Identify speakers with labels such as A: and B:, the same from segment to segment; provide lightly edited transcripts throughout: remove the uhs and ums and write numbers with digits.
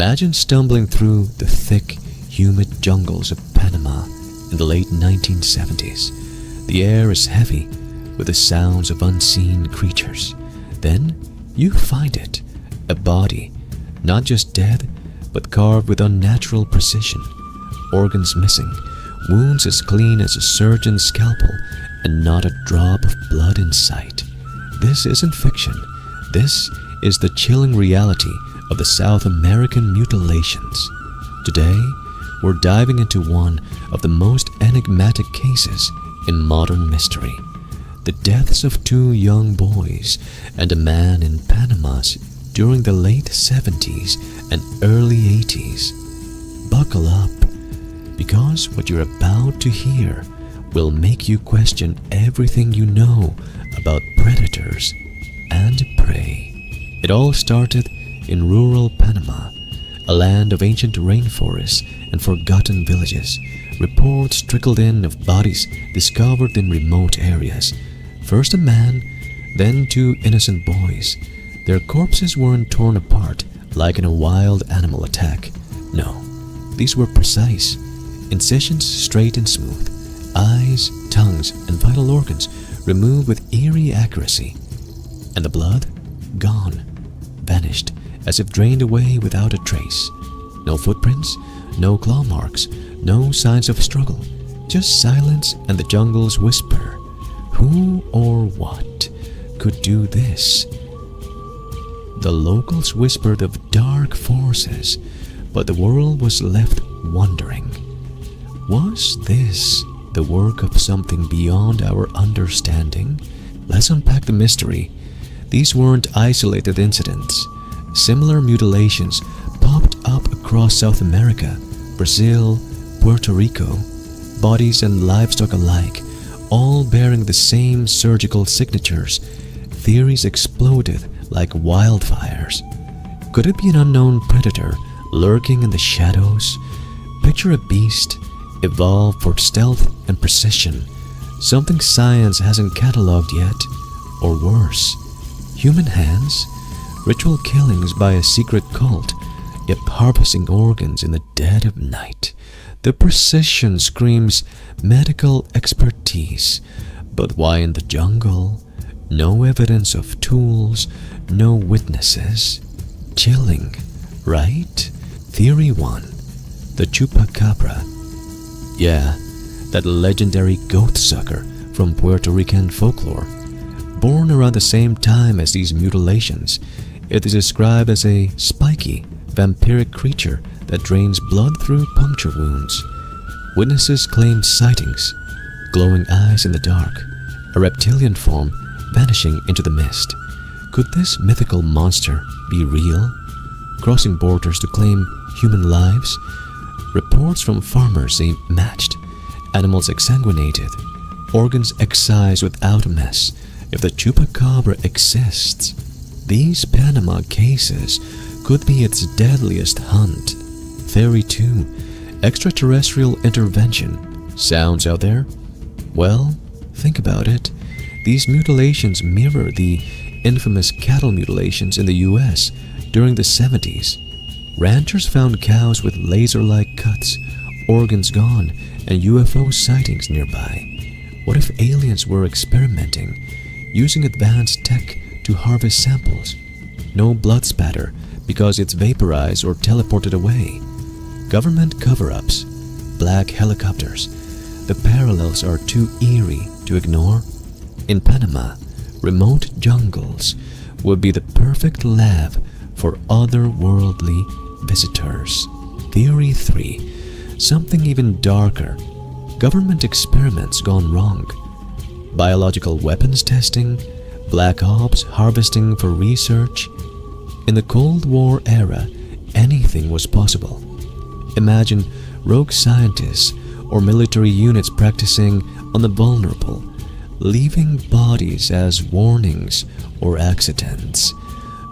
A: Imagine stumbling through the thick, humid jungles of Panama in the late 1970s. The air is heavy with the sounds of unseen creatures. Then you find it, a body, not just dead, but carved with unnatural precision, organs missing, wounds as clean as a surgeon's scalpel, and not a drop of blood in sight. This isn't fiction. This is the chilling reality of the South American mutilations. Today, we're diving into one of the most enigmatic cases in modern mystery. The deaths of two young boys and a man in Panama during the late 70s and early 80s. Buckle up, because what you're about to hear will make you question everything you know about predators and prey. It all started in rural Panama, a land of ancient rainforests and forgotten villages. Reports trickled in of bodies discovered in remote areas. First a man, then two innocent boys. Their corpses weren't torn apart like in a wild animal attack. No, these were precise, incisions straight and smooth, eyes, tongues, and vital organs removed with eerie accuracy. And the blood? Gone, vanished, as if drained away without a trace. No footprints, no claw marks, no signs of struggle, just silence and the jungle's whisper. Who or what could do this? The locals whispered of dark forces, but the world was left wondering. Was this the work of something beyond our understanding? Let's unpack the mystery. These weren't isolated incidents. Similar mutilations popped up across South America, Brazil, Puerto Rico, bodies and livestock alike, all bearing the same surgical signatures. Theories exploded like wildfires. Could it be an unknown predator lurking in the shadows? Picture a beast evolved for stealth and precision, something science hasn't catalogued yet. Or worse, human hands, ritual killings by a secret cult, yet harvesting organs in the dead of night. The precision screams medical expertise, but why in the jungle? No evidence of tools, no witnesses. Chilling, right? Theory 1. The chupacabra. Yeah, that legendary goat sucker from Puerto Rican folklore. Born around the same time as these mutilations, it is described as a spiky, vampiric creature that drains blood through puncture wounds. Witnesses claimed sightings, glowing eyes in the dark, a reptilian form vanishing into the mist. Could this mythical monster be real, crossing borders to claim human lives? Reports from farmers say matched, animals exsanguinated, organs excised without a mess. If the chupacabra exists, these Panama cases could be its deadliest hunt. Theory 2. Extraterrestrial intervention. Sounds out there? Well, think about it. These mutilations mirror the infamous cattle mutilations in the US during the 70s. Ranchers found cows with laser-like cuts, organs gone, and UFO sightings nearby. What if aliens were experimenting, using advanced tech to harvest samples? No blood spatter because it's vaporized or teleported away. Government cover-ups, black helicopters. The parallels are too eerie to ignore. In Panama, remote jungles would be the perfect lab for otherworldly visitors. Theory 3. Something even darker. Government experiments gone wrong. Biological weapons testing, black ops harvesting for research. In the Cold War era, anything was possible. Imagine rogue scientists or military units practicing on the vulnerable, leaving bodies as warnings or accidents.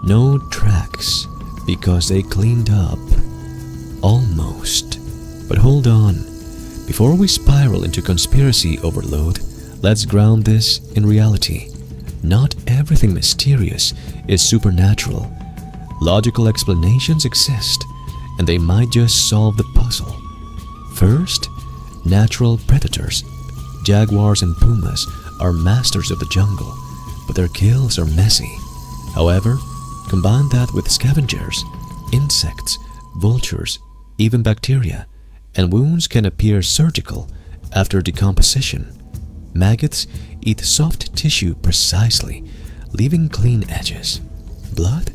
A: No tracks because they cleaned up. Almost. But hold on. Before we spiral into conspiracy overload, let's ground this in reality. Not everything mysterious is supernatural. Logical explanations exist, and they might just solve the puzzle. First, natural predators. Jaguars and pumas are masters of the jungle, but their kills are messy. However, combine that with scavengers, insects, vultures, even bacteria, and wounds can appear surgical after decomposition. Maggots eat soft tissue precisely, leaving clean edges. Blood?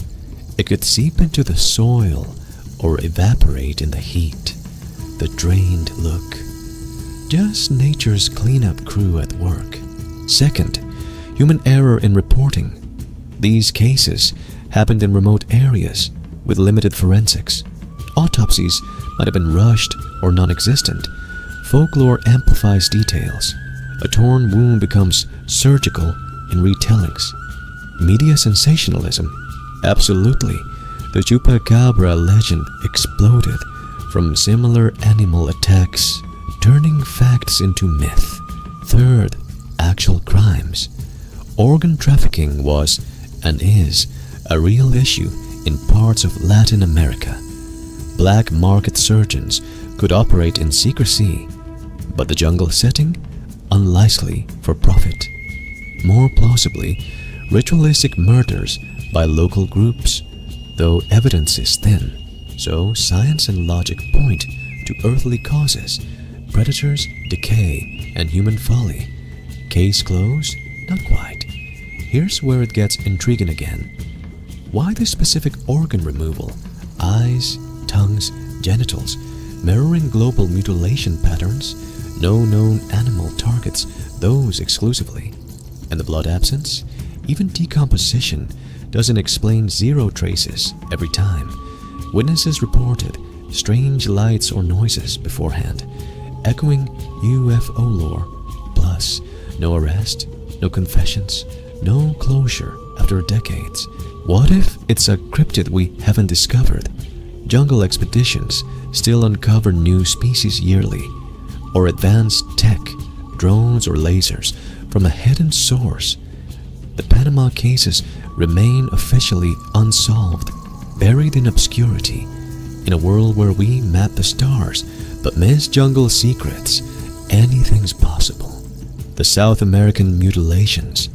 A: It could seep into the soil or evaporate in the heat. The drained look. Just nature's cleanup crew at work. Second, human error in reporting. These cases happened in remote areas with limited forensics. Autopsies might have been rushed or non-existent. Folklore amplifies details. A torn wound becomes surgical in retellings. Media sensationalism. Absolutely. The chupacabra legend exploded from similar animal attacks, turning facts into myth. Third, actual crimes. Organ trafficking was and is a real issue in parts of Latin America. Black market surgeons could operate in secrecy, but the jungle setting, unlikely for profit. More plausibly, ritualistic murders by local groups, though evidence is thin. So science and logic point to earthly causes, predators, decay, and human folly. Case closed? Not quite. Here's where it gets intriguing again. Why this specific organ removal? Eyes, tongues, genitals, mirroring global mutilation patterns, no known animal targets those exclusively. And the blood absence? Even decomposition doesn't explain zero traces every time. Witnesses reported strange lights or noises beforehand, echoing UFO lore. Plus, no arrest, no confessions, no closure after decades. What if it's a cryptid we haven't discovered? Jungle expeditions still uncover new species yearly, or advanced tech, drones or lasers from a hidden source. The Panama cases remain officially unsolved, buried in obscurity. In a world where we map the stars but miss jungle secrets, anything's possible. The South American mutilations,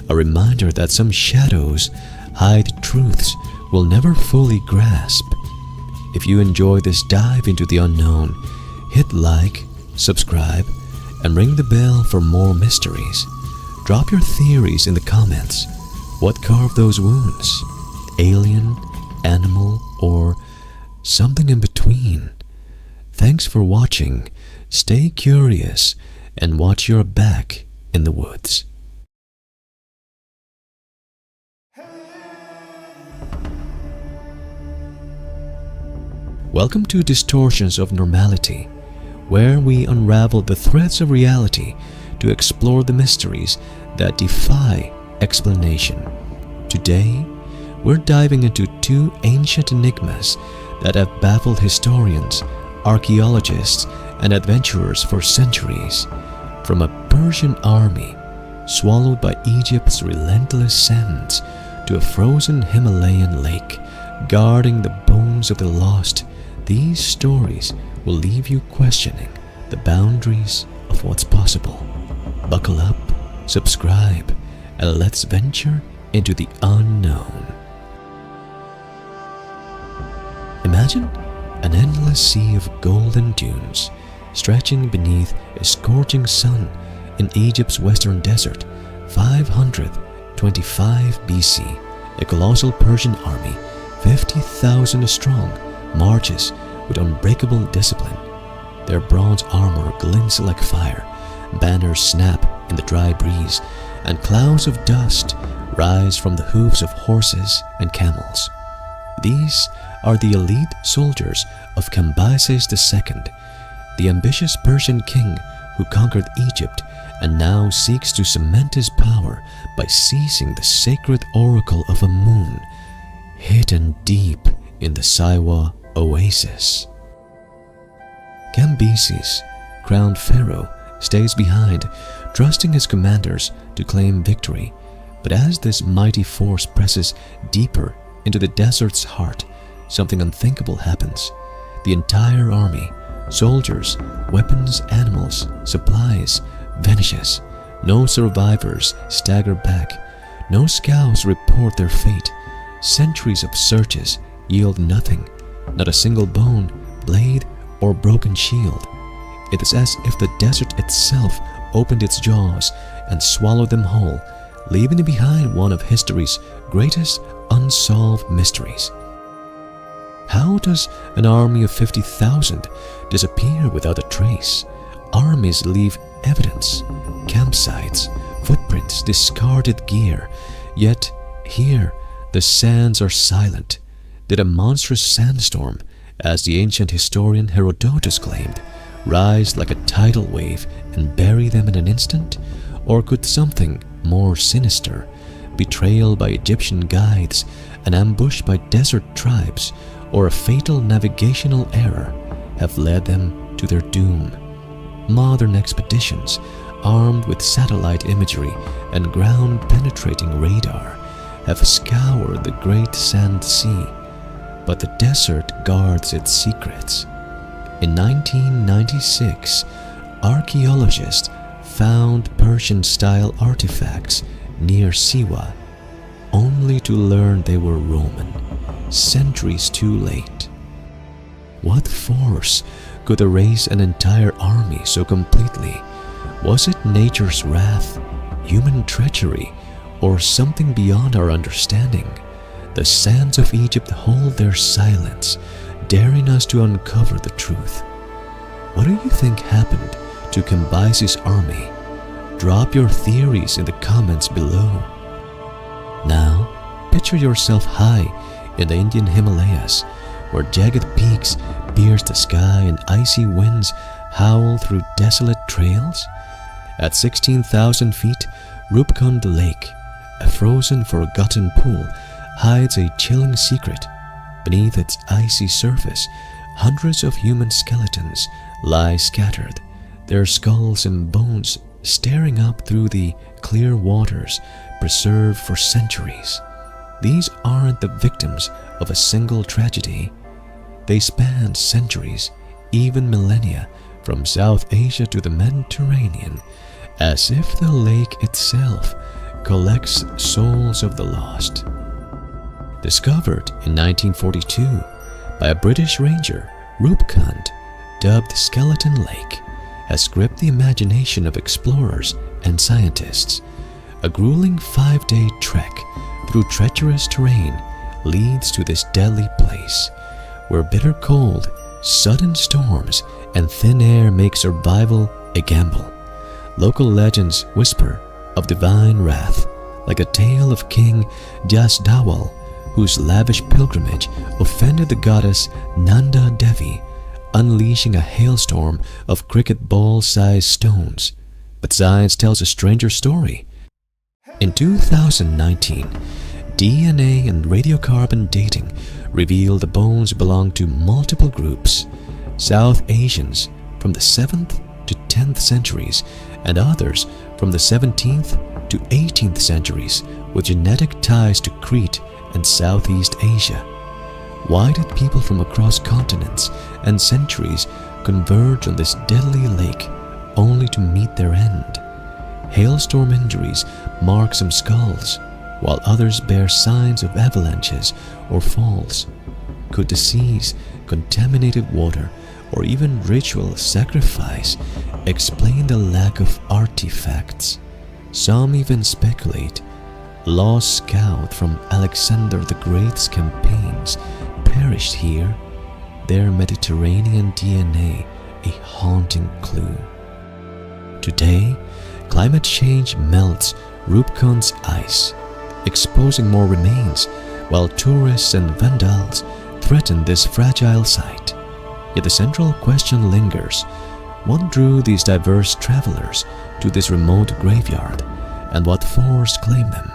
A: a reminder that some shadows hide truths we'll never fully grasp. If you enjoy this dive into the unknown, hit like, subscribe, and ring the bell for more mysteries. Drop your theories in the comments. What carved those wounds? Alien, animal, or something in between? Thanks for watching. Stay curious and watch your back in the woods. Welcome to Distortions of Normality, where we unravel the threads of reality to explore the mysteries that defy explanation. Today, we're diving into two ancient enigmas that have baffled historians, archaeologists, and adventurers for centuries. From a Persian army swallowed by Egypt's relentless sands to a frozen Himalayan lake guarding the bones of the lost, these stories will leave you questioning the boundaries of what's possible. Buckle up, subscribe, and let's venture into the unknown. Imagine an endless sea of golden dunes stretching beneath a scorching sun in Egypt's western desert. 525 BC, a colossal Persian army, 50,000 strong, marches with unbreakable discipline. Their bronze armor glints like fire, banners snap in the dry breeze, and clouds of dust rise from the hooves of horses and camels. These are the elite soldiers of Cambyses II, the ambitious Persian king who conquered Egypt and now seeks to cement his power by seizing the sacred oracle of a moon hidden deep in the Siwa oasis. Cambyses, crowned pharaoh, stays behind, trusting his commanders to claim victory. But as this mighty force presses deeper into the desert's heart, something unthinkable happens. The entire army, soldiers, weapons, animals, supplies, vanishes. No survivors stagger back. No scouts report their fate. Centuries of searches yield nothing, not a single bone, blade, or broken shield. It is as if the desert itself opened its jaws and swallowed them whole, leaving behind one of history's greatest unsolved mysteries. How does an army of 50,000 disappear without a trace? Armies leave evidence, campsites, footprints, discarded gear. Yet here the sands are silent. Did a monstrous sandstorm, as the ancient historian Herodotus claimed, rise like a tidal wave and bury them in an instant? Or could something more sinister, betrayal by Egyptian guides, an ambush by desert tribes, or a fatal navigational error have led them to their doom? Modern expeditions, armed with satellite imagery and ground-penetrating radar, have scoured the great sand sea, but the desert guards its secrets. In 1996, archaeologists found Persian-style artifacts near Siwa, only to learn they were Roman, centuries too late. What force could erase an entire army so completely? Was it nature's wrath, human treachery, or something beyond our understanding? The sands of Egypt hold their silence, daring us to uncover the truth. What do you think happened to Cambyses' army? Drop your theories in the comments below. Now, picture yourself high in the Indian Himalayas, where jagged peaks pierce the sky and icy winds howl through desolate trails. At 16,000 feet, Rupkund Lake, a frozen, forgotten pool, hides a chilling secret. Beneath its icy surface, hundreds of human skeletons lie scattered, their skulls and bones staring up through the clear waters preserved for centuries. These aren't the victims of a single tragedy. They span centuries, even millennia, from South Asia to the Mediterranean, as if the lake itself collects souls of the lost. Discovered in 1942 by a British ranger, Rupkund, dubbed Skeleton Lake, has gripped the imagination of explorers and scientists. A grueling 5-day trek through treacherous terrain leads to this deadly place, where bitter cold, sudden storms, and thin air make survival a gamble. Local legends whisper of divine wrath, like a tale of King Jasdawal, whose lavish pilgrimage offended the goddess Nanda Devi, unleashing a hailstorm of cricket ball-sized stones. But science tells a stranger story. In 2019, DNA and radiocarbon dating revealed the bones belong to multiple groups: South Asians from the 7th to 10th centuries, and others from the 17th to 18th centuries with genetic ties to Crete and Southeast Asia. Why did people from across continents and centuries converge on this deadly lake only to meet their end? Hailstorm injuries mark some skulls, while others bear signs of avalanches or falls. Could disease, contaminated water, or even ritual sacrifice explain the lack of artifacts? Some even speculate lost scout from Alexander the Great's campaigns perished here, their Mediterranean DNA a haunting clue. Today, climate change melts Rupkund's ice, exposing more remains, while tourists and vandals threaten this fragile site. Yet the central question lingers: what drew these diverse travelers to this remote graveyard, and what force claimed them?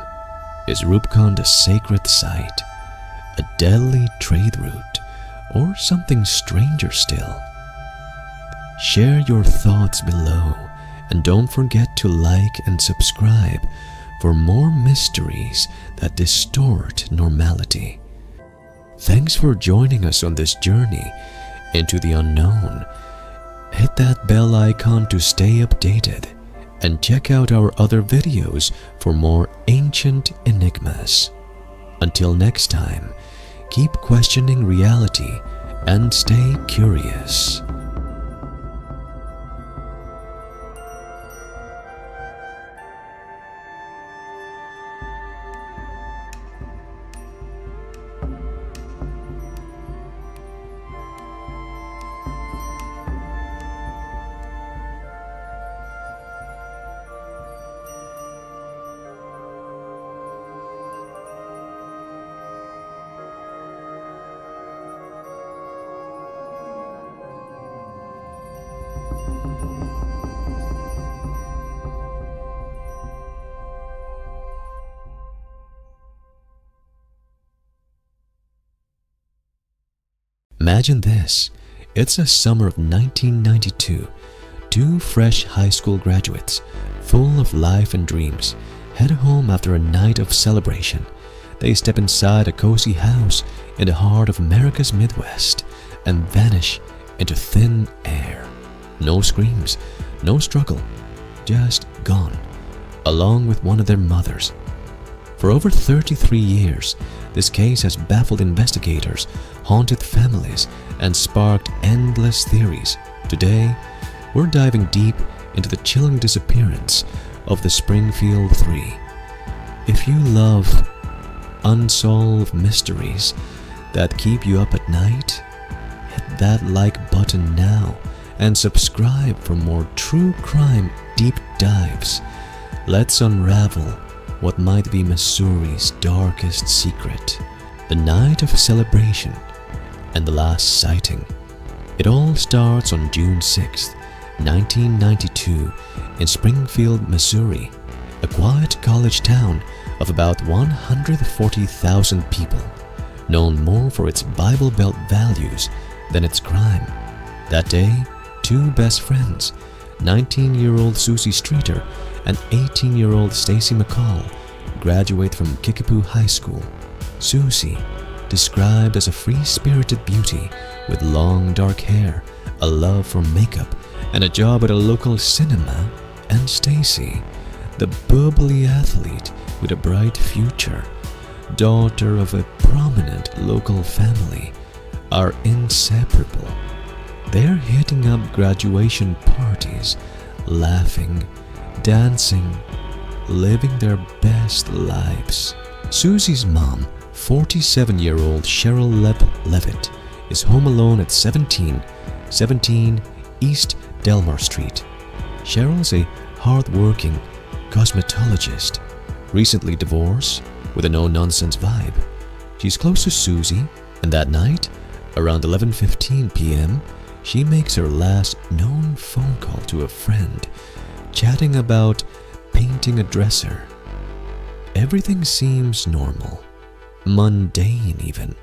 A: Is Rupkund a sacred site, a deadly trade route, or something stranger still? Share your thoughts below, and don't forget to like and subscribe for more mysteries that distort normality. Thanks for joining us on this journey into the unknown. Hit that bell icon to stay updated and check out our other videos for more ancient enigmas. Until next time, keep questioning reality and stay curious. Imagine this. It's a summer of 1992. Two fresh high school graduates, full of life and dreams, head home after a night of celebration. They step inside a cozy house in the heart of America's Midwest and vanish into thin air. No screams, no struggle, just gone, along with one of their mothers. For over 33 years, this case has baffled investigators, haunted families, and sparked endless theories. Today, we're diving deep into the chilling disappearance of the Springfield Three. If you love unsolved mysteries that keep you up at night, hit that like button now and subscribe for more true crime deep dives. Let's unravel what might be Missouri's darkest secret, the night of celebration and the last sighting. It all starts on June 6, 1992 in Springfield, Missouri, a quiet college town of about 140,000 people, known more for its Bible Belt values than its crime. That day, two best friends, 19-year-old Susie Streeter and 18-year-old Stacy McCall, graduate from Kickapoo High School. Susie, described as a free-spirited beauty with long dark hair, a love for makeup, and a job at a local cinema, and Stacy, the bubbly athlete with a bright future, daughter of a prominent local family, are inseparable. They're hitting up graduation parties, laughing, dancing, living their best lives. Susie's mom, 47-year-old Cheryl Levitt, is home alone at 1717 East Delmar Street. Cheryl's a hard-working cosmetologist, recently divorced with a no-nonsense vibe. She's close to Susie, and that night, around 11:15 p.m., she makes her last known phone call to a friend, chatting about painting a dresser. Everything seems normal, mundane even,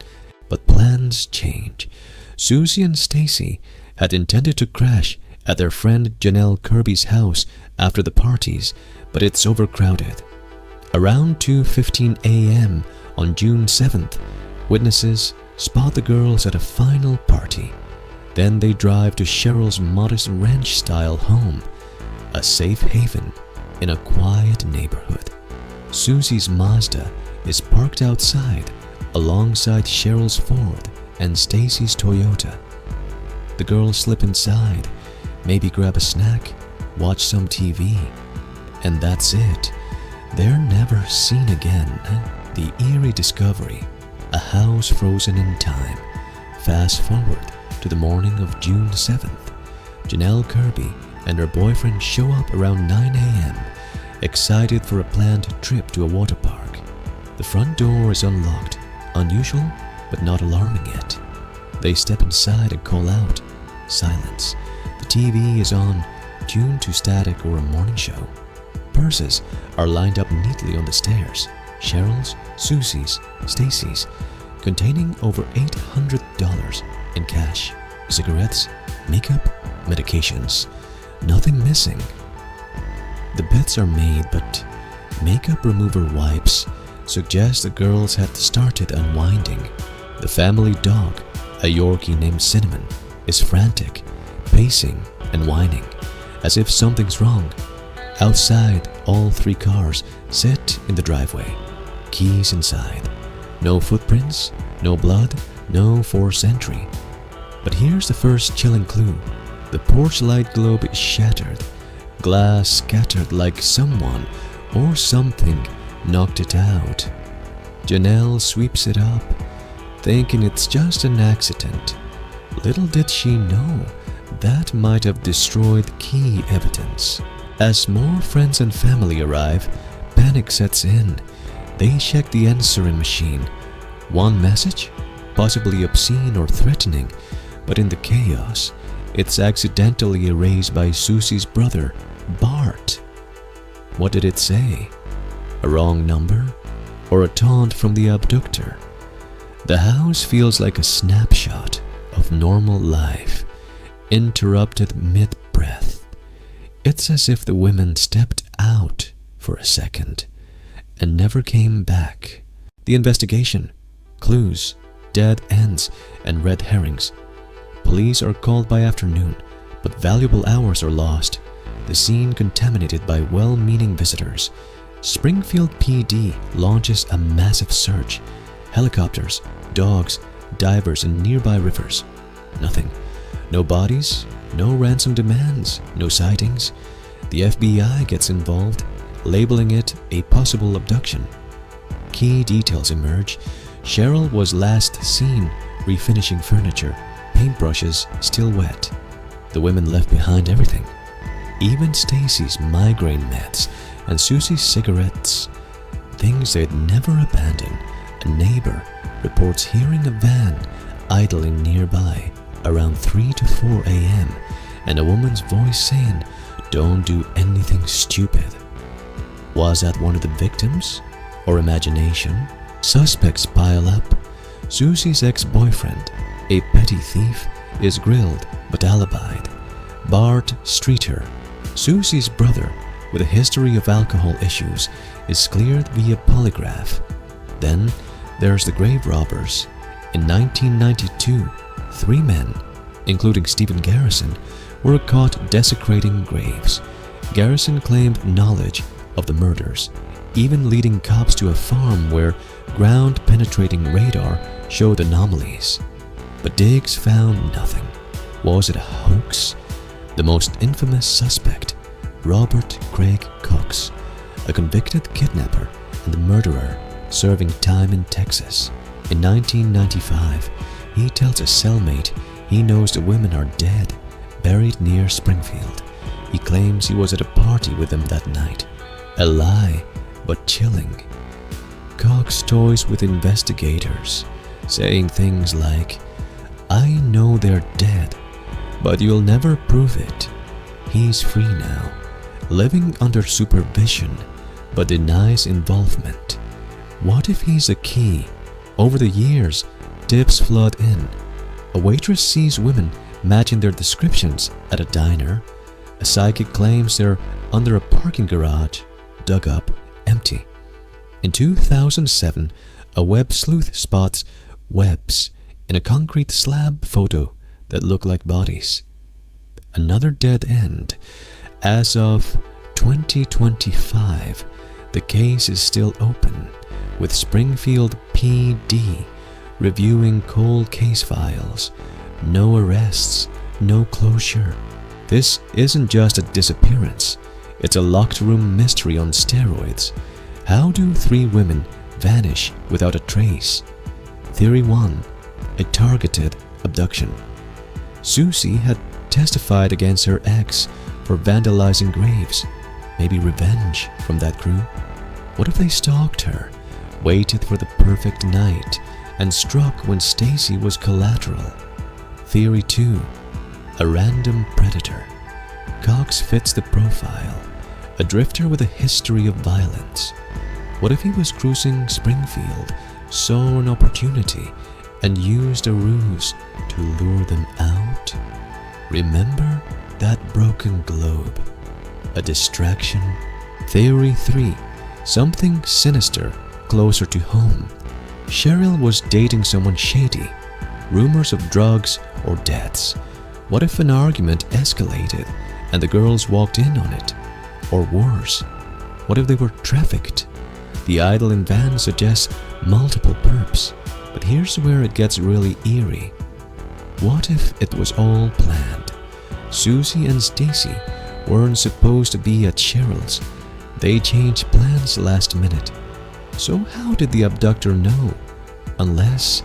A: but plans change. Susie and Stacy had intended to crash at their friend Janelle Kirby's house after the parties, but it's overcrowded. Around 2:15 a.m. on June 7th, witnesses spot the girls at a final party. Then they drive to Cheryl's modest ranch-style home, a safe haven in a quiet neighborhood. Susie's Mazda is parked outside alongside Cheryl's Ford and Stacy's Toyota. The girls slip inside, maybe grab a snack, watch some TV, and that's it. They're never seen again. The eerie discovery, a house frozen in time. Fast forward to the morning of June 7th. Janelle Kirby and her boyfriend show up around 9 a.m., excited for a planned trip to a water park. The front door is unlocked, unusual but not alarming yet. They step inside and call out. Silence. The TV is on, tuned to static or a morning show. Purses are lined up neatly on the stairs. Cheryl's, Susie's, Stacy's, containing over $800 in cash, cigarettes, makeup, medications. Nothing missing. The beds are made, but makeup remover wipes suggest the girls had started unwinding. The family dog, a Yorkie named Cinnamon, is frantic, pacing and whining, as if something's wrong. Outside, all 3 cars sit in the driveway, keys inside. No footprints, no blood, no forced entry. But here's the first chilling clue. The porch light globe is shattered, glass scattered like someone or something knocked it out. Janelle sweeps it up, thinking it's just an accident. Little did she know that might have destroyed key evidence. As more friends and family arrive, panic sets in. They check the answering machine. One message, possibly obscene or threatening, but in the chaos, it's accidentally erased by Susie's brother, Bart. What did it say? A wrong number? Or a taunt from the abductor? The house feels like a snapshot of normal life, interrupted mid-breath. It's as if the women stepped out for a second and never came back. The investigation, clues, dead ends, and red herrings. Police are called by afternoon, but valuable hours are lost. The scene contaminated by well-meaning visitors. Springfield PD launches a massive search. Helicopters, dogs, divers in nearby rivers. Nothing. No bodies, no ransom demands, no sightings. The FBI gets involved, labeling it a possible abduction. Key details emerge. Cheryl was last seen refinishing furniture, paintbrushes still wet. The women left behind everything. Even Stacy's migraine meds and Susie's cigarettes. Things they'd never abandon. A neighbor reports hearing a van idling nearby around 3 to 4 a.m. and a woman's voice saying, "Don't do anything stupid." Was that one of the victims? Or imagination? Suspects pile up. Susie's ex-boyfriend, a petty thief, is grilled but alibied. Bart Streeter, Susie's brother with a history of alcohol issues, is cleared via polygraph. Then there's the grave robbers. In 1992, 3 men, including Stephen Garrison, were caught desecrating graves. Garrison claimed knowledge of the murders, even leading cops to a farm where ground-penetrating radar showed anomalies. But digs found nothing. Was it a hoax? The most infamous suspect, Robert Craig Cox, a convicted kidnapper and murderer serving time in Texas. In 1995, he tells a cellmate he knows the women are dead, buried near Springfield. He claims he was at a party with them that night. A lie, but chilling. Cox toys with investigators, saying things like, "I know they're dead, but you'll never prove it." He's free now, living under supervision, but denies involvement. What if he's the key? Over the years, tips flood in. A waitress sees women matching their descriptions at a diner. A psychic claims they're under a parking garage, dug up, empty. In 2007, a web sleuth spots webs in a concrete slab photo that look like bodies. Another dead end. As of 2025, the case is still open, with Springfield PD reviewing cold case files. No arrests, no closure. This isn't just a disappearance, it's a locked room mystery on steroids. How do 3 women vanish without a trace? Theory 1, a targeted abduction. Susie had testified against her ex for vandalizing graves. Maybe revenge from that crew? What if they stalked her, waited for the perfect night, and struck when Stacy was collateral? Theory 2, a random predator. Cox fits the profile, a drifter with a history of violence. What if he was cruising Springfield, saw an opportunity, and used a ruse to lure them out? Remember that broken globe? A distraction? Theory 3, something sinister closer to home. Cheryl was dating someone shady. Rumors of drugs or deaths. What if an argument escalated and the girls walked in on it? Or worse, what if they were trafficked? The idling van suggests multiple perps, but here's where it gets really eerie. What if it was all planned? Susie and Stacy weren't supposed to be at Cheryl's. They changed plans last minute. So how did the abductor know? Unless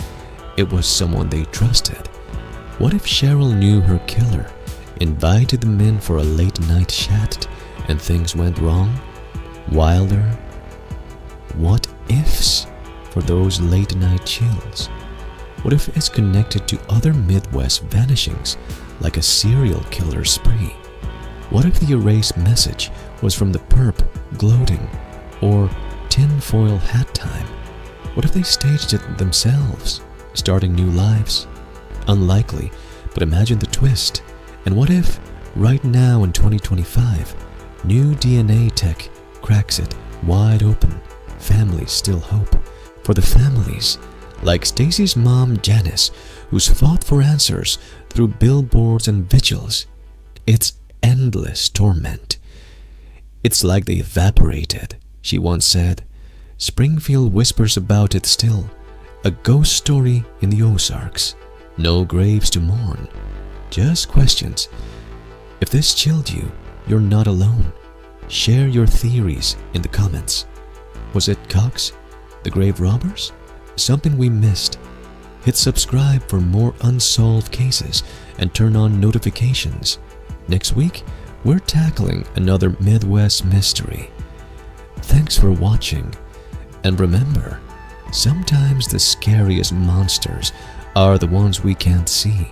A: it was someone they trusted. What if Cheryl knew her killer, invited them in for a late night chat, and things went wrong? Wilder what ifs for those late night chills. What if it's connected to other Midwest vanishings, like a serial killer spree? What if the erased message was from the perp gloating, or tinfoil hat time? What if they staged it themselves, starting new lives? Unlikely, but imagine the twist. And what if, right now in 2025, new DNA tech cracks it wide open? Families still hope. For the families, like Stacy's mom Janice, who's fought for answers through billboards and vigils, it's endless torment. It's like they evaporated, she once said. Springfield whispers about it still. A ghost story in the Ozarks. No graves to mourn, just questions. If this chilled you, you're not alone. Share your theories in the comments. Was it Cox? The grave robbers? Something we missed? Hit subscribe for more unsolved cases and turn on notifications. Next week, we're tackling another Midwest mystery. Thanks for watching, and remember, sometimes the scariest monsters are the ones we can't see.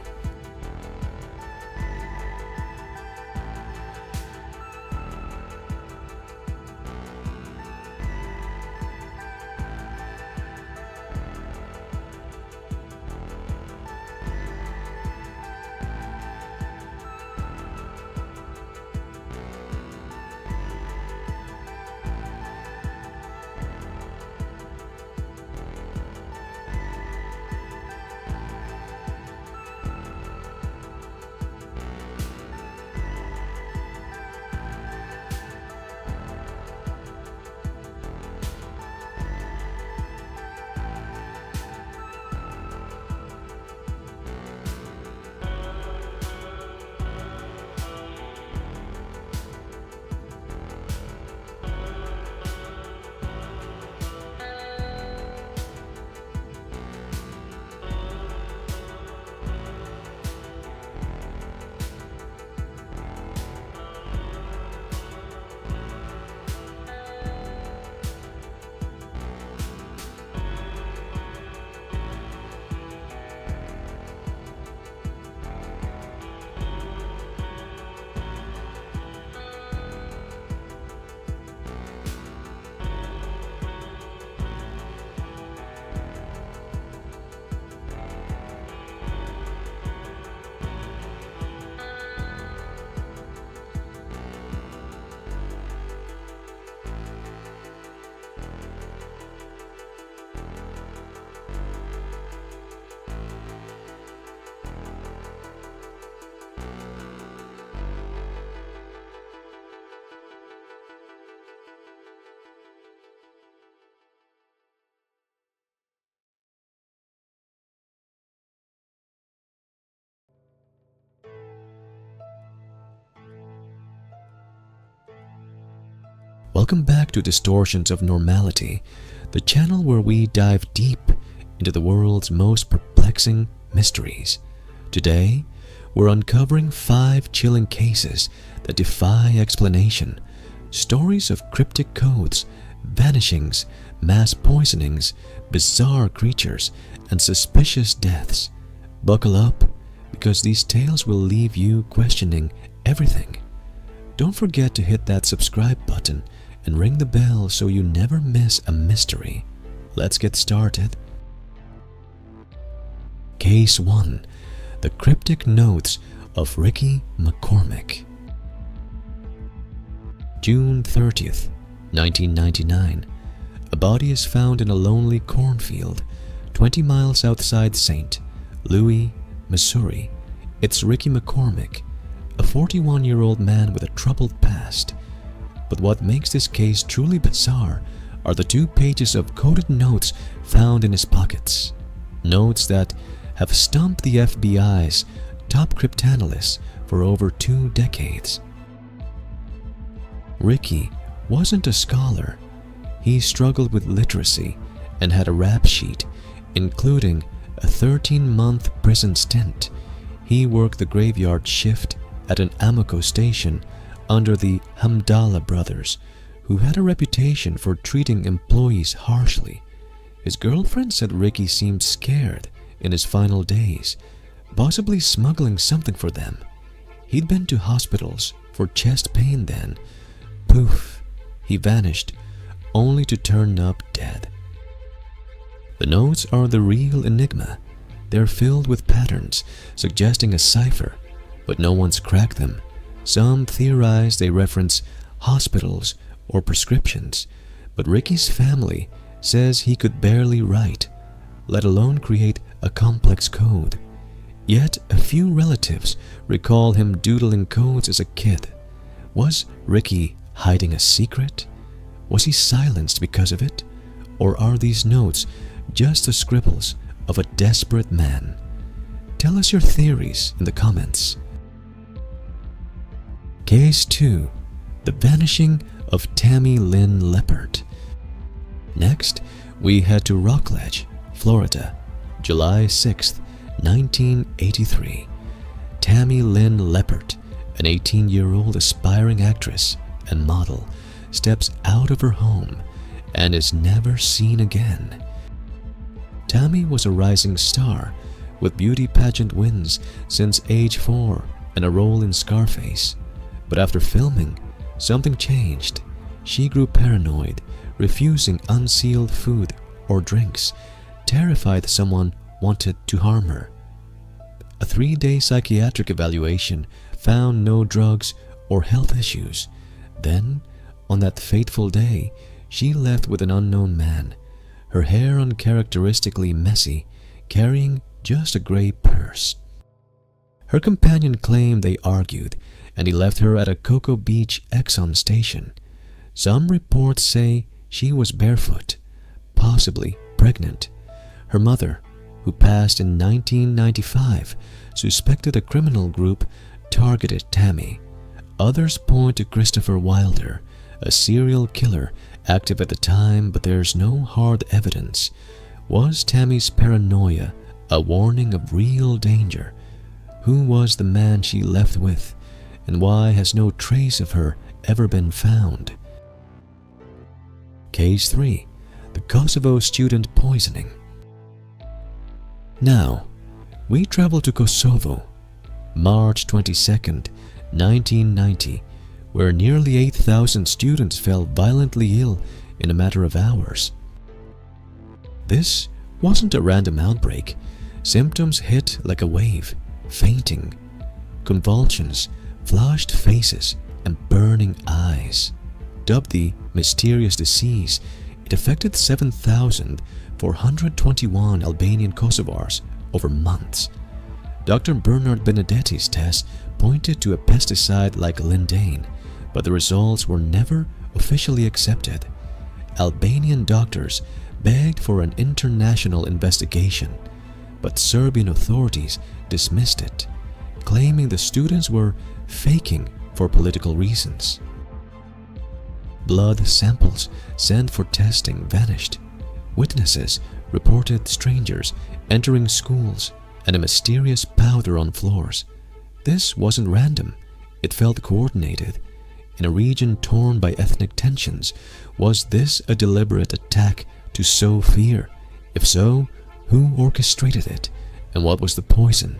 A: Welcome back to Distortions of Normality, the channel where we dive deep into the world's most perplexing mysteries. Today, we're uncovering 5 chilling cases that defy explanation, stories of cryptic codes, vanishings, mass poisonings, bizarre creatures, and suspicious deaths. Buckle up, because these tales will leave you questioning everything. Don't forget to hit that subscribe button and ring the bell so you never miss a mystery. Let's get started. Case 1. The Cryptic Notes of Ricky McCormick. June 30th, 1999. A body is found in a lonely cornfield 20 miles outside St. Louis, Missouri, It's Ricky McCormick, a 41-year-old man with a troubled past. But what makes this case truly bizarre are the 2 pages of coded notes found in his pockets. Notes that have stumped the FBI's top cryptanalysts for over 2 decades. Ricky wasn't a scholar. He struggled with literacy and had a rap sheet, including a 13-month prison stint. He worked the graveyard shift at an Amoco station under the Hamdallah brothers, who had a reputation for treating employees harshly. His girlfriend said Ricky seemed scared in his final days, possibly smuggling something for them. He'd been to hospitals for chest pain then. Poof, he vanished, only to turn up dead. The notes are the real enigma. They're filled with patterns suggesting a cipher, but no one's cracked them. Some theorize they reference hospitals or prescriptions, but Ricky's family says he could barely write, let alone create a complex code. Yet a few relatives recall him doodling codes as a kid. Was Ricky hiding a secret? Was he silenced because of it? Or are these notes just the scribbles of a desperate man? Tell us your theories in the comments. Case 2. The Vanishing of Tammy Lynn Leppert. Next, we head to Rockledge, Florida, July 6, 1983. Tammy Lynn Leppert, an 18-year-old aspiring actress and model, steps out of her home and is never seen again. Tammy was a rising star with beauty pageant wins since age 4 and a role in Scarface. But after filming, something changed. She grew paranoid, refusing unsealed food or drinks, terrified someone wanted to harm her. A 3-day psychiatric evaluation found no drugs or health issues. Then, on that fateful day, she left with an unknown man, her hair uncharacteristically messy, carrying just a gray purse. Her companion claimed they argued, and he left her at a Cocoa Beach Exxon station. Some reports say she was barefoot, possibly pregnant. Her mother, who passed in 1995, suspected a criminal group targeted Tammy. Others point to Christopher Wilder, a serial killer active at the time, but there's no hard evidence. Was Tammy's paranoia a warning of real danger? Who was the man she left with, and why has no trace of her ever been found? Case 3. The Kosovo student poisoning. Now, we travel to Kosovo, March 22nd, 1990, where nearly 8,000 students fell violently ill in a matter of hours. This wasn't a random outbreak. Symptoms hit like a wave: fainting, convulsions, flushed faces, and burning eyes. Dubbed the mysterious disease, it affected 7,421 Albanian Kosovars over months. Dr. Bernard Benedetti's test pointed to a pesticide like lindane, but the results were never officially accepted. Albanian doctors begged for an international investigation, but Serbian authorities dismissed it, claiming the students were faking for political reasons. Blood samples sent for testing vanished. Witnesses reported strangers entering schools and a mysterious powder on floors. This wasn't random. It felt coordinated. In a region torn by ethnic tensions, was this a deliberate attack to sow fear? If so, who orchestrated it, and what was the poison?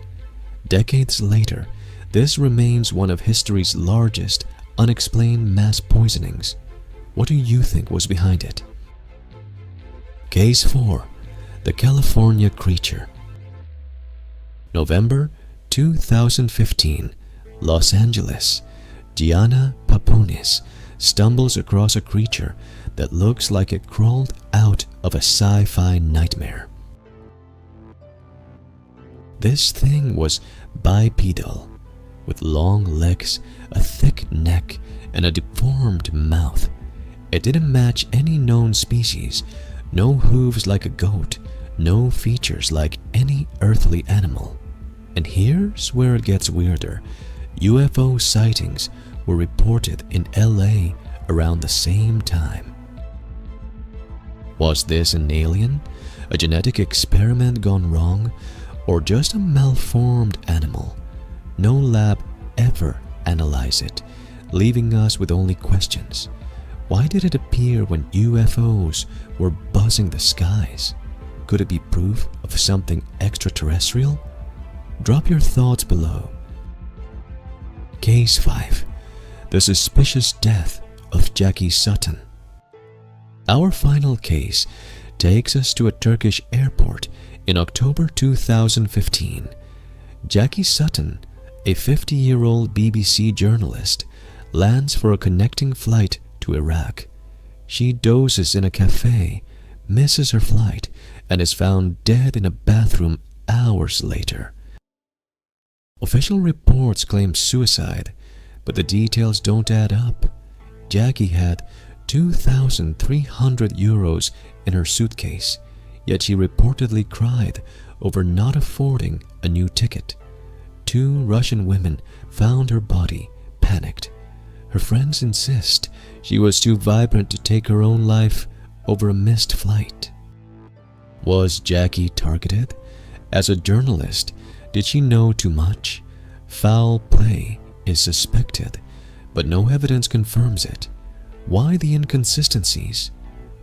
A: Decades later, this remains one of history's largest unexplained mass poisonings. What do you think was behind it? Case 4. The California Creature. November 2015, Los Angeles. Gianna Papunis stumbles across a creature that looks like it crawled out of a sci-fi nightmare. This thing was bipedal, with long legs, a thick neck, and a deformed mouth. It didn't match any known species, no hooves like a goat, no features like any earthly animal. And here's where it gets weirder. UFO sightings were reported in LA around the same time. Was this an alien, a genetic experiment gone wrong, or just a malformed animal? No lab ever analyzed it, leaving us with only questions. Why did it appear when UFOs were buzzing the skies? Could it be proof of something extraterrestrial? Drop your thoughts below. Case 5. The suspicious death of Jackie Sutton. Our final case takes us to a Turkish airport in October 2015. Jackie Sutton, a 50-year-old BBC journalist, lands for a connecting flight to Iraq. She dozes in a cafe, misses her flight, and is found dead in a bathroom hours later. Official reports claim suicide, but the details don't add up. Jackie had 2,300 euros in her suitcase, yet she reportedly cried over not affording a new ticket. 2 Russian women found her body, panicked. Her friends insist she was too vibrant to take her own life over a missed flight. Was Jackie targeted? As a journalist, did she know too much? Foul play is suspected, but no evidence confirms it. Why the inconsistencies?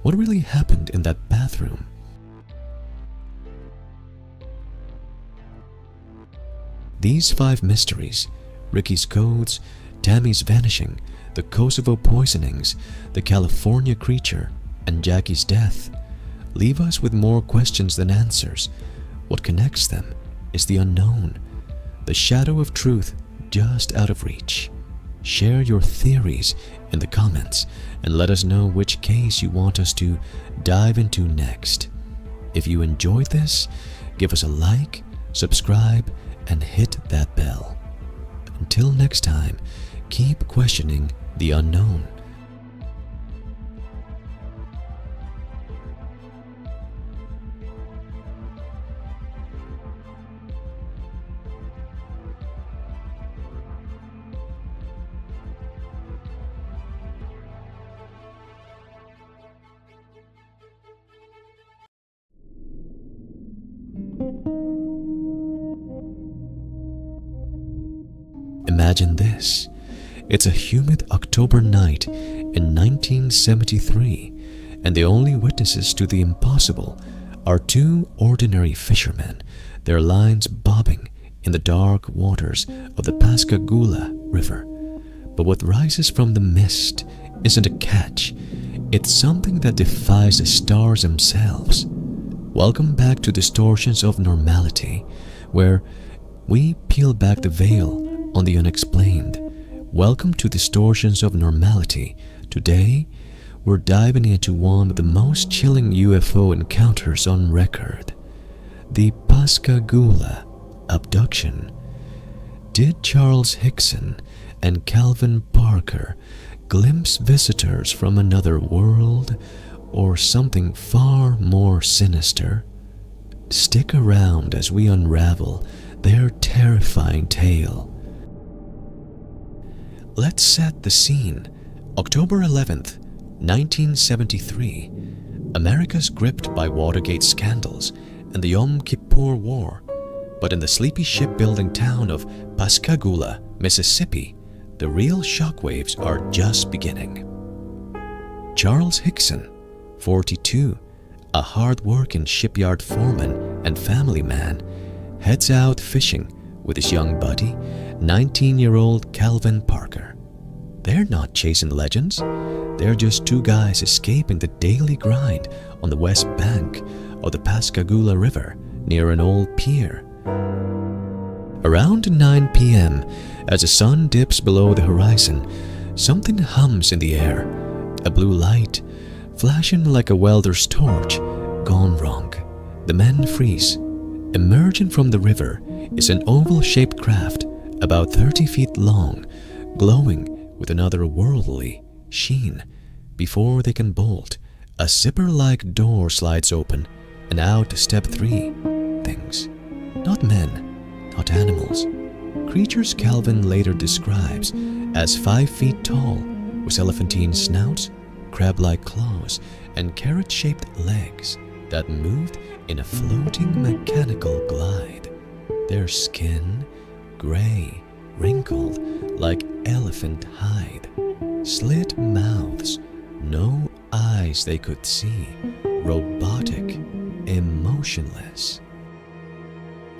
A: What really happened in that bathroom? These 5 mysteries, Ricky's codes, Tammy's vanishing, the Kosovo poisonings, the California creature, and Jackie's death, leave us with more questions than answers. What connects them is the unknown, the shadow of truth just out of reach. Share your theories in the comments and let us know which case you want us to dive into next. If you enjoyed this, give us a like, subscribe, and hit that bell. Until next time, keep questioning the unknown. Imagine this. It's a humid October night in 1973, and the only witnesses to the impossible are 2 ordinary fishermen, their lines bobbing in the dark waters of the Pascagoula River. But what rises from the mist isn't a catch, it's something that defies the stars themselves. Welcome back to Distortions of Normality, where we peel back the veil on the unexplained. Welcome to Distortions of Normality. Today, we're diving into one of the most chilling UFO encounters on record. The Pascagoula abduction. Did Charles Hickson and Calvin Parker glimpse visitors from another world, or something far more sinister? Stick around as we unravel their terrifying tale. Let's set the scene. October 11th, 1973. America's gripped by Watergate scandals and the Yom Kippur War. But in the sleepy shipbuilding town of Pascagoula, Mississippi, the real shockwaves are just beginning. Charles Hickson, 42, a hard-working shipyard foreman and family man, heads out fishing with his young buddy, 19-year-old Calvin Parker. They're not chasing legends. They're just 2 guys escaping the daily grind on the west bank of the Pascagoula River near an old pier. Around 9 p.m., as the sun dips below the horizon, something hums in the air. A blue light, flashing like a welder's torch, gone wrong. The men freeze. Emerging from the river is an oval-shaped craft about 30 feet long, glowing with an otherworldly sheen. Before they can bolt, a zipper-like door slides open, and out step 3 things. Not men, not animals. Creatures Calvin later describes as 5 feet tall, with elephantine snouts, crab-like claws, and carrot-shaped legs that moved in a floating mechanical glide. Their skin, gray, wrinkled like elephant hide. Slit mouths, no eyes they could see, robotic, emotionless.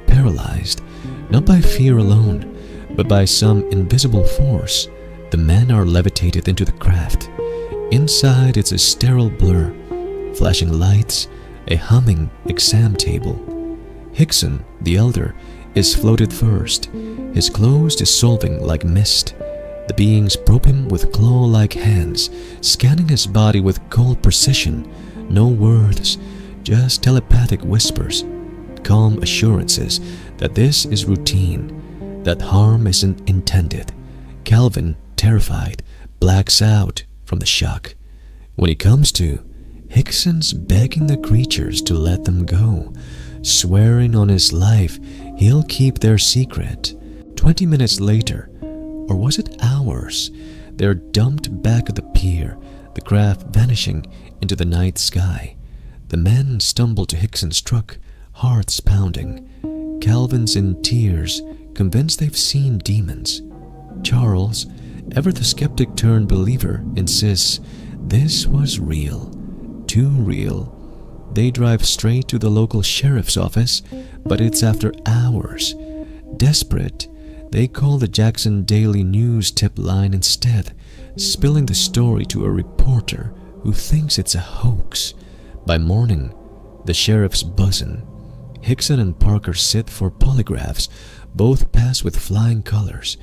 A: Paralyzed, not by fear alone, but by some invisible force, the men are levitated into the craft. Inside it's a sterile blur, flashing lights, a humming exam table. Hickson, the elder, is floated first, his clothes dissolving like mist. The beings probe him with claw-like hands, scanning his body with cold precision. No words, just telepathic whispers, calm assurances that this is routine, that harm isn't intended. Calvin, terrified, blacks out from the shock. When he comes to, Hickson's begging the creatures to let them go, swearing on his life he'll keep their secret. 20 minutes later, or was it hours, they're dumped back at the pier, the craft vanishing into the night sky. The men stumble to Hickson's truck, hearts pounding. Calvin's in tears, convinced they've seen demons. Charles, ever the skeptic turned believer, insists this was real, too real. They drive straight to the local sheriff's office, but it's after hours. Desperate, they call the Jackson Daily News tip line instead, spilling the story to a reporter who thinks it's a hoax. By morning, the sheriff's buzzing. Hickson and Parker sit for polygraphs, both pass with flying colors.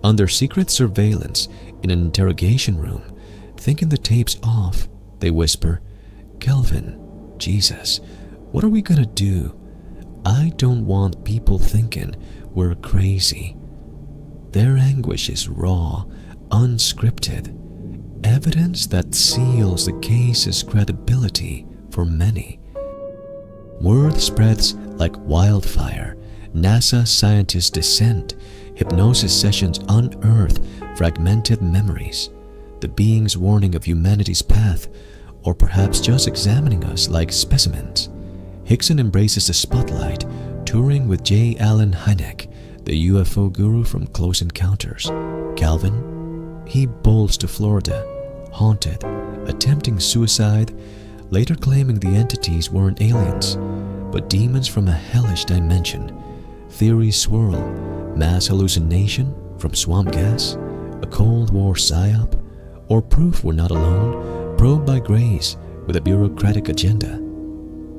A: Under secret surveillance in an interrogation room, thinking the tape's off, they whisper, "Calvin, Jesus, what are we gonna do? I don't want people thinking we're crazy." Their anguish is raw, unscripted, evidence that seals the case's credibility for many. Word spreads like wildfire. NASA scientists dissent. Hypnosis sessions unearth fragmented memories. The beings warning of humanity's path, or perhaps just examining us like specimens. Hickson embraces the spotlight, touring with J. Allen Hynek, the UFO guru from Close Encounters. Calvin, he bolts to Florida, haunted, attempting suicide, later claiming the entities weren't aliens, but demons from a hellish dimension. Theories swirl: mass hallucination from swamp gas, a Cold War psyop, or proof we're not alone, probed by Grace with a bureaucratic agenda.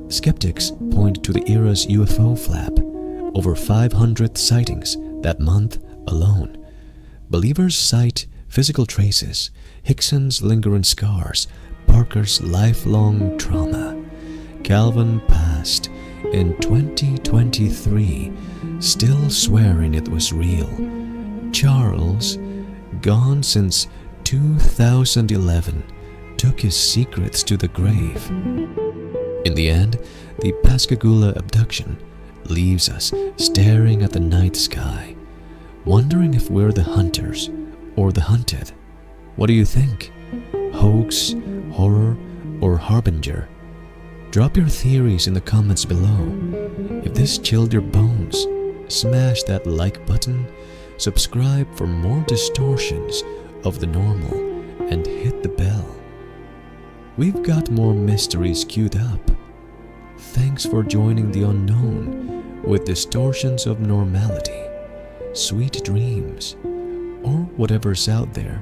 A: Skeptics point to the era's UFO flap, over 500 sightings that month alone. Believers cite physical traces, Hickson's lingering scars, Parker's lifelong trauma. Calvin passed in 2023, still swearing it was real. Charles, gone since 2011, took his secrets to the grave. In the end, the Pascagoula abduction leaves us staring at the night sky, wondering if we're the hunters or the hunted. What do you think? Hoax, horror, or harbinger? Drop your theories in the comments below. If this chilled your bones, smash that like button, subscribe for more distortions of the normal, and hit the bell. We've got more mysteries queued up. Thanks for joining the unknown with distortions of normality, sweet dreams, or whatever's out there